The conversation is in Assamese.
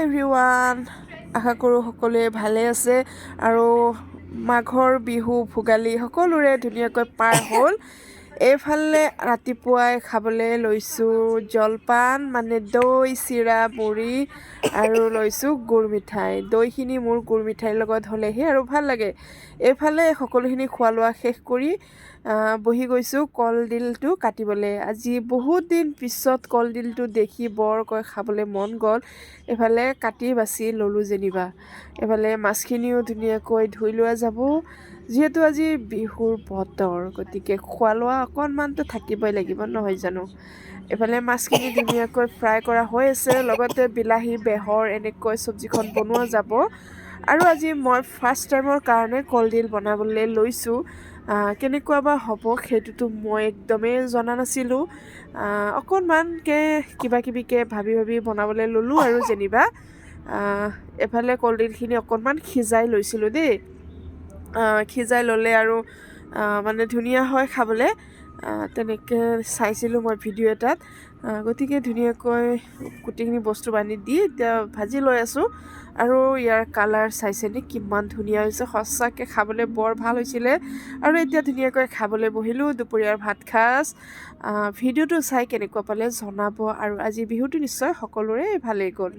এভৰিৱান, আশা কৰোঁ সকলোৱে ভালে আছে আৰু মাঘৰ বিহু ভোগালী সকলোৰে ধুনীয়াকৈ পাৰ হ'ল। এইফালে ৰাতিপুৱাই খাবলৈ লৈছোঁ জলপান, মানে দৈ, চিৰা, মুড়ি আৰু লৈছোঁ গুৰ মিঠাই। দৈখিনি মোৰ গুৰ মিঠাইৰ লগত হ'লেহে আৰু ভাল লাগে। এইফালে সকলোখিনি খোৱা লোৱা শেষ কৰি বহি গৈছোঁ কলডিলটো কাটিবলৈ। আজি বহুত দিন পিছত কলডিলটো দেখি বৰকৈ খাবলৈ মন গ'ল। এইফালে কাটি বাছি ল'লোঁ যেনিবা। এইফালে মাছখিনিও ধুনীয়াকৈ ধুই লোৱা যাব, যিহেতু আজি বিহুৰ বতৰ, গতিকে খোৱা লোৱা অকণমানতো থাকিবই লাগিব, নহয় জানো। এইফালে মাছখিনি ধুনীয়াকৈ ফ্ৰাই কৰা হৈ আছে, লগতে বিলাহী বেহৰ এনেকৈ চব্জিখন বনোৱা যাব। আৰু আজি মই ফাৰ্ষ্ট টাইমৰ কাৰণে কলডিল বনাবলৈ লৈছোঁ। কেনেকুৱা বা হ'ব সেইটোতো মই একদমেই জনা নাছিলোঁ। অকণমানকৈ কিবাকিবিকৈ ভাবি বনাবলৈ ল'লোঁ আৰু যেনিবা। এফালে কলডিলখিনি অকণমান সিজাই লৈছিলোঁ দেই। সিজাই ল'লে আৰু মানে ধুনীয়া হয় খাবলৈ, তেনেকৈ চাইছিলোঁ মই ভিডিঅ' এটাত। গতিকে ধুনীয়াকৈ গোটেইখিনি বস্তু বানি দি এতিয়া ভাজি লৈ আছোঁ। আৰু ইয়াৰ কালাৰ চাইছেনে কিমান ধুনীয়া হৈছে, সঁচাকৈ খাবলৈ বৰ ভাল হৈছিলে। আৰু এতিয়া ধুনীয়াকৈ খাবলৈ বহিলোঁ দুপৰীয়াৰ ভাত সাজ। ভিডিঅ'টো চাই কেনেকুৱা পালে জনাব, আৰু আজি বিহুটো নিশ্চয় সকলোৰে ভালেই গ'ল।